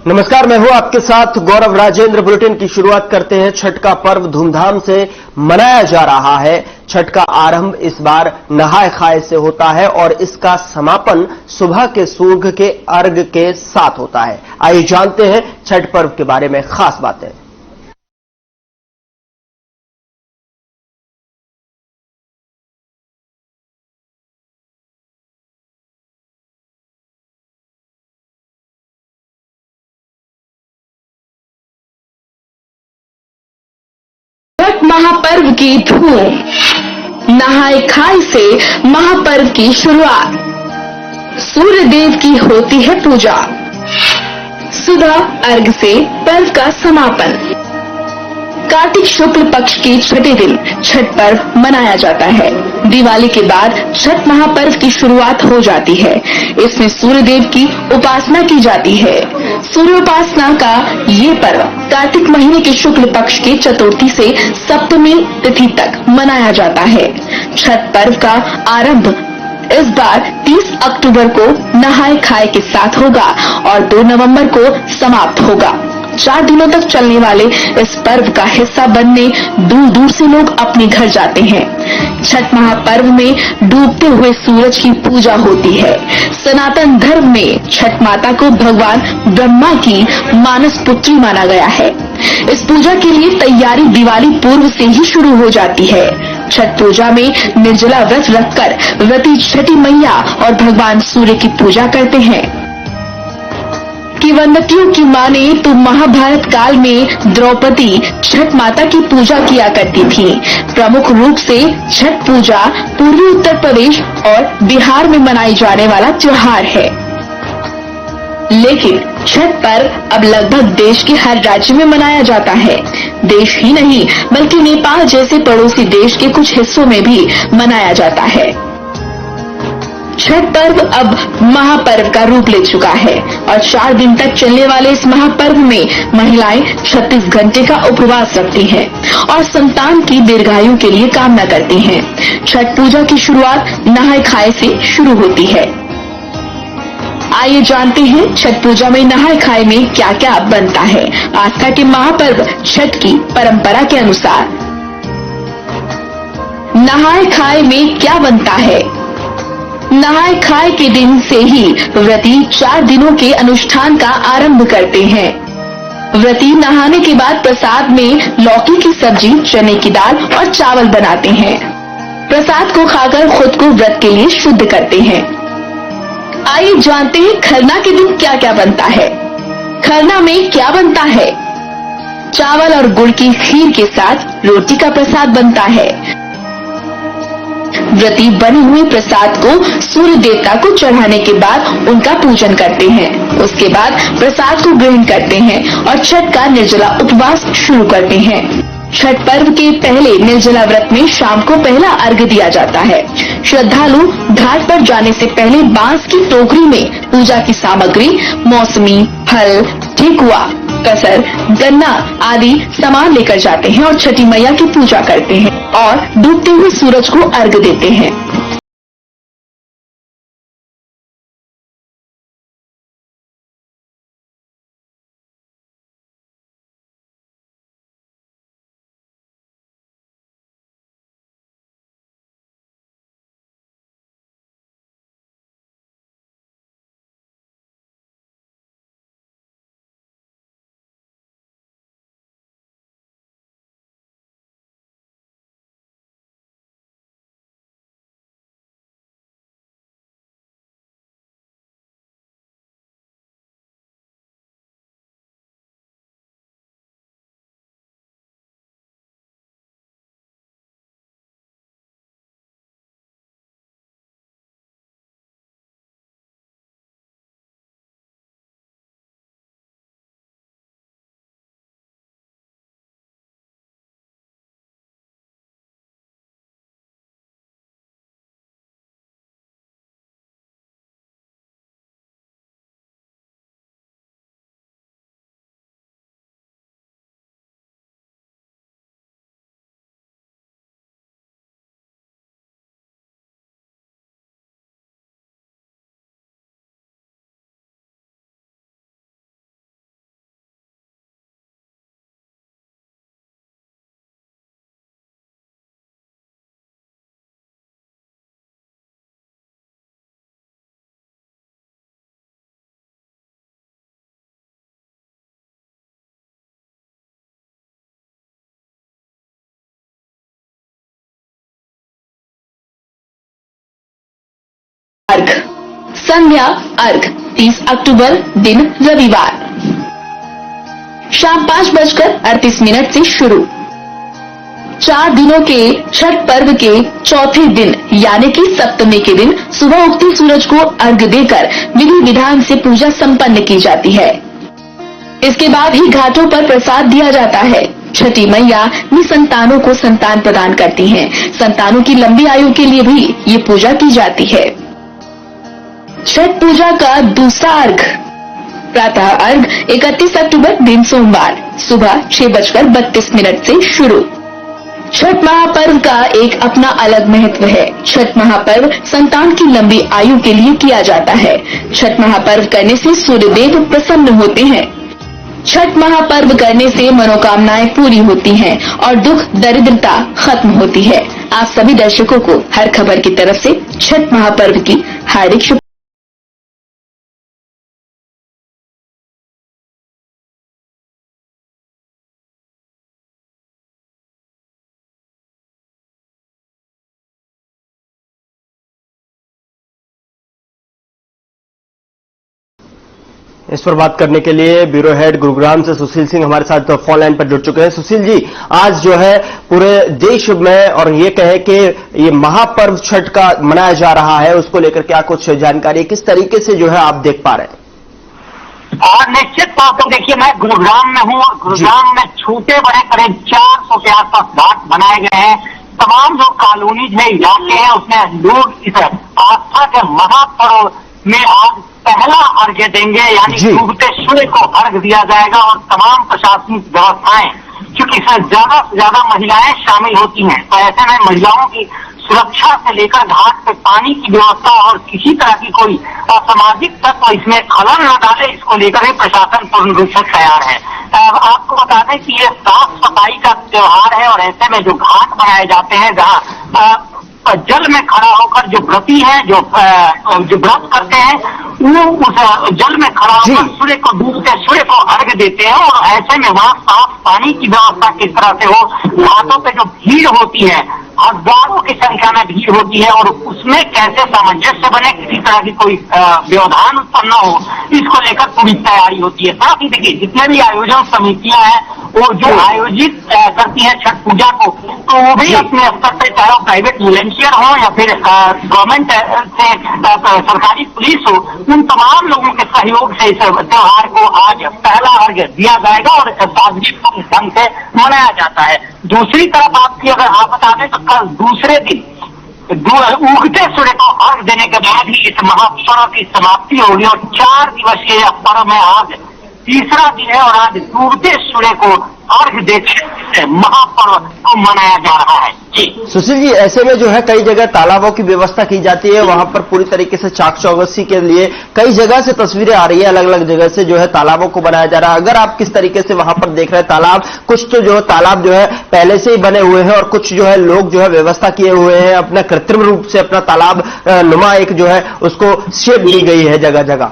नमस्कार, मैं हूं आपके साथ गौरव राजेंद्र। बुलेटिन की शुरुआत करते हैं। छठ का पर्व धूमधाम से मनाया जा रहा है। छठ का आरंभ इस बार नहाय खाए से होता है और इसका समापन सुबह के सूर्य के अर्घ के साथ होता है। आइए जानते हैं छठ पर्व के बारे में खास बातें। छठ महापर्व की धूम, नहाय खाए से महापर्व की शुरुआत। सूर्य देव की होती है पूजा, सुबह अर्घ से पर्व का समापन। कार्तिक शुक्ल पक्ष के छठे दिन छठ पर्व मनाया जाता है। दिवाली के बाद छठ महापर्व की शुरुआत हो जाती है। इसमें सूर्य देव की उपासना की जाती है। सूर्य उपासना का ये पर्व कार्तिक महीने के शुक्ल पक्ष के चतुर्थी से सप्तमी तिथि तक मनाया जाता है। छठ पर्व का आरंभ इस बार 30 अक्टूबर को नहाय खाए के साथ होगा और 2 नवंबर को समाप्त होगा। 4 दिनों तक चलने वाले इस पर्व का हिस्सा बनने दूर दूर से लोग अपने घर जाते हैं। छठ महापर्व में डूबते हुए सूरज की पूजा होती है। सनातन धर्म में छठ माता को भगवान ब्रह्मा की मानस पुत्री माना गया है। इस पूजा के लिए तैयारी दिवाली पूर्व से ही शुरू हो जाती है। छठ पूजा में निर्जला व्रत रखकर व्रती छठी मैया और भगवान सूर्य की पूजा करते हैं। किंवदंतियों की माने तो महाभारत काल में द्रौपदी छठ माता की पूजा किया करती थी। प्रमुख रूप से छठ पूजा पूर्वी उत्तर प्रदेश और बिहार में मनाई जाने वाला त्योहार है। लेकिन छठ पर्व अब लगभग देश के हर राज्य में मनाया जाता है। देश ही नहीं बल्कि नेपाल जैसे पड़ोसी देश के कुछ हिस्सों में भी मनाया जाता है। छठ पर्व अब महापर्व का रूप ले चुका है और 4 दिन तक चलने वाले इस महापर्व में महिलाएं 36 घंटे का उपवास रखती हैं और संतान की दीर्घायु के लिए कामना करती हैं। छठ पूजा की शुरुआत नहाय खाए से शुरू होती है। आइए जानते हैं छठ पूजा में नहाय खाए में क्या क्या बनता है। आस्था के महापर्व छठ की परंपरा के अनुसार नहाय खाए में क्या बनता है। नहाय खाए के दिन से ही व्रती 4 दिनों के अनुष्ठान का आरंभ करते हैं। व्रती नहाने के बाद प्रसाद में लौकी की सब्जी, चने की दाल और चावल बनाते हैं। प्रसाद को खाकर खुद को व्रत के लिए शुद्ध करते हैं। आइए जानते हैं खरना के दिन क्या क्या बनता है। खरना में क्या बनता है। चावल और गुड़ की खीर के साथ रोटी का प्रसाद बनता है। व्रती बने हुए प्रसाद को सूर्य देवता को चढ़ाने के बाद उनका पूजन करते हैं। उसके बाद प्रसाद को ग्रहण करते हैं और छठ का निर्जला उपवास शुरू करते हैं। छठ पर्व के पहले निर्जला व्रत में शाम को पहला अर्घ्य दिया जाता है। श्रद्धालु घाट पर जाने से पहले बांस की टोकरी में पूजा की सामग्री, मौसमी फल, ठेकुआ, कसर, गन्ना आदि सामान लेकर जाते हैं और छठी मैया की पूजा करते हैं और डूबते हुए सूरज को अर्घ्य देते हैं। अर्घ संध्या अर्घ 30 अक्टूबर दिन रविवार शाम 5:38 से शुरू। 4 दिनों के छठ पर्व के चौथे दिन यानी कि सप्तमी के दिन सुबह उगते सूरज को अर्घ देकर विधि विधान से पूजा संपन्न की जाती है। इसके बाद ही घाटों पर प्रसाद दिया जाता है। छठी मैया निसंतानों को संतान प्रदान करती हैं। संतानों की लंबी आयु के लिए भी ये पूजा की जाती है। छठ पूजा का दूसरा अर्घ प्रातः अर्घ 31 अक्टूबर दिन सोमवार सुबह 6:32 से शुरू। छठ महापर्व का एक अपना अलग महत्व है। छठ महापर्व संतान की लंबी आयु के लिए किया जाता है। छठ महापर्व करने से सूर्यदेव प्रसन्न होते हैं। छठ महापर्व करने से मनोकामनाएं पूरी होती हैं और दुख दरिद्रता खत्म होती है। आप सभी दर्शकों को हर खबर की तरफ से छठ महापर्व की हार्दिक शुभ। इस पर बात करने के लिए ब्यूरो हेड गुरुग्राम से सुशील सिंह हमारे साथ फोन लाइन पर जुड़ चुके हैं। सुशील जी, आज जो है पूरे देश में और ये कहे कि ये महापर्व छठ का मनाया जा रहा है, उसको लेकर क्या कुछ जानकारी, किस तरीके से जो है आप देख पा रहे हैं? और निश्चित तौर पर देखिए, मैं गुरुग्राम में हूँ और गुरुग्राम में छोटे बड़े करीब 400 के आसपास घाट बनाए गए हैं। तमाम जो कॉलोनीज है, इलाके हैं, उसमें लोग इस आस्था के महापर्व में आज पहला अर्घ्य देंगे, यानी डूबते सूर्य को अर्घ दिया जाएगा। और तमाम प्रशासनिक व्यवस्थाएं, क्योंकि इसमें ज्यादा से ज्यादा महिलाएं शामिल होती हैं, तो ऐसे में महिलाओं की सुरक्षा से लेकर घाट पे पानी की व्यवस्था और किसी तरह की कोई असामाजिक तत्व इसमें खलल न डाले, इसको लेकर ही प्रशासन पूर्ण रूप से तैयार है। आपको बता दें कि ये साफ सफाई का त्योहार है और ऐसे में जो घाट बनाए जाते हैं, जहाँ जल में खड़ा होकर जो व्रती है, जो व्रत करते हैं, वो उस जल में खड़ा होकर सूर्य को डूबते सूर्य को अर्घ देते हैं। और ऐसे में वहाँ साफ पानी की व्यवस्था किस तरह से हो, घाटों पे जो भीड़ होती है, हजारों की संख्या में भीड़ होती है, और उसमें कैसे सामंजस्य बने, किसी तरह की कोई व्यवधान उत्पन्न न हो, इसको लेकर पूरी तैयारी होती है। साथ ही देखिए, जितने भी आयोजन समितियां हैं, वो जो आयोजित करती है छठ पूजा को, तो वो भी अपने स्तर पे, चाहे वो प्राइवेट वॉलंटियर हो या फिर गवर्नमेंट से सरकारी पुलिस हो, उन तमाम लोगों के सहयोग से इस त्योहार को आज पहला अर्घ्य दिया जाएगा और सार्वजनिक ढंग से मनाया जाता है। दूसरी तरफ आपकी अगर आप बता दें तो कल दूसरे दिन उगते सूर्य को अर्घ देने के बाद ही इस महापर्व की समाप्ति होगी और 4 दिवसीय पर्व में आज तीसरा दिन है और आज डूबते सूर्य को अर्घ देकर महापर्व को मनाया जा रहा है। जी सुशील जी, ऐसे में जो है कई जगह तालाबों की व्यवस्था की जाती है, वहां पर पूरी तरीके से चाक चौकसी के लिए कई जगह से तस्वीरें आ रही है, अलग अलग जगह से जो है तालाबों को बनाया जा रहा है। अगर आप किस तरीके से वहां पर देख रहे हैं तालाब, कुछ तो जो तालाब जो है पहले से ही बने हुए हैं और कुछ जो है लोग जो है व्यवस्था किए हुए हैं, अपना कृत्रिम रूप से अपना तालाब नुमा एक जो है उसको शेप दी गई है जगह जगह।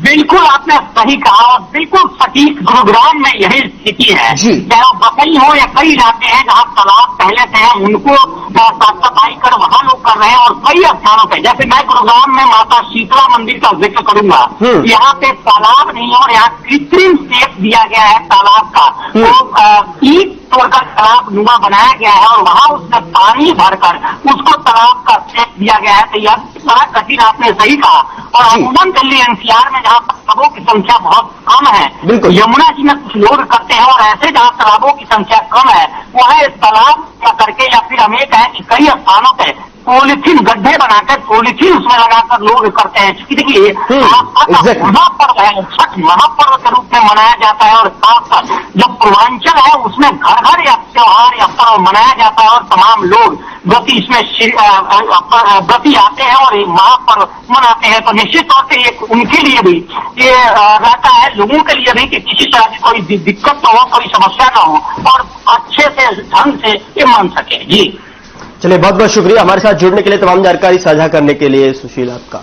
बिल्कुल आपने सही कहा और बिल्कुल सटीक गुरुग्राम में यही स्थिति है। चाहे वो बकई हो या कई इलाके हैं जहाँ तालाब पहले से है, उनको साफ सफाई कर वहाँ लोग कर रहे हैं। और कई स्थानों पे, जैसे मैं गुरुग्राम में माता शीतला मंदिर का जिक्र करूंगा, यहाँ पे तालाब नहीं है और यहाँ कृत्रिम शेप दिया गया है तालाब का। तो ईट तोड़कर तालाब नुमा बनाया गया है और वहाँ उसमें पानी भरकर उसको तालाब का शेप दिया गया है। तो यह बड़ा कठिन, आपने सही कहा। और अमूमन दिल्ली एनसीआर में जहाँ तालाबों की संख्या बहुत कम है, यमुना जी में कुछ लोग करते हैं, और ऐसे जहाँ तालाबों की संख्या कम है वह तालाब करके या फिर हम ये कहें कि कई स्थानों पे पॉलिथीन गड्ढे बनाकर पॉलिथीन उसमें लगाकर लोग करते हैं। क्योंकि देखिए महापर्व है, छठ महापर्व के रूप में मनाया जाता है और खासकर जो पूर्वांचल है उसमें घर घर या त्योहार या पर्व मनाया जाता है और तमाम लोग व्रती इसमें व्रती आते हैं और महापर्व मनाते हैं। तो निश्चित तौर से ये उनके लिए भी ये रहता है, लोगों के लिए भी, कि किसी तरह की कोई दिक्कत न हो, कोई समस्या न हो और अच्छे से ढंग से ये मन सके। जी चलिए, बहुत बहुत शुक्रिया हमारे साथ जुड़ने के लिए, तमाम जानकारी साझा करने के लिए सुशील आपका।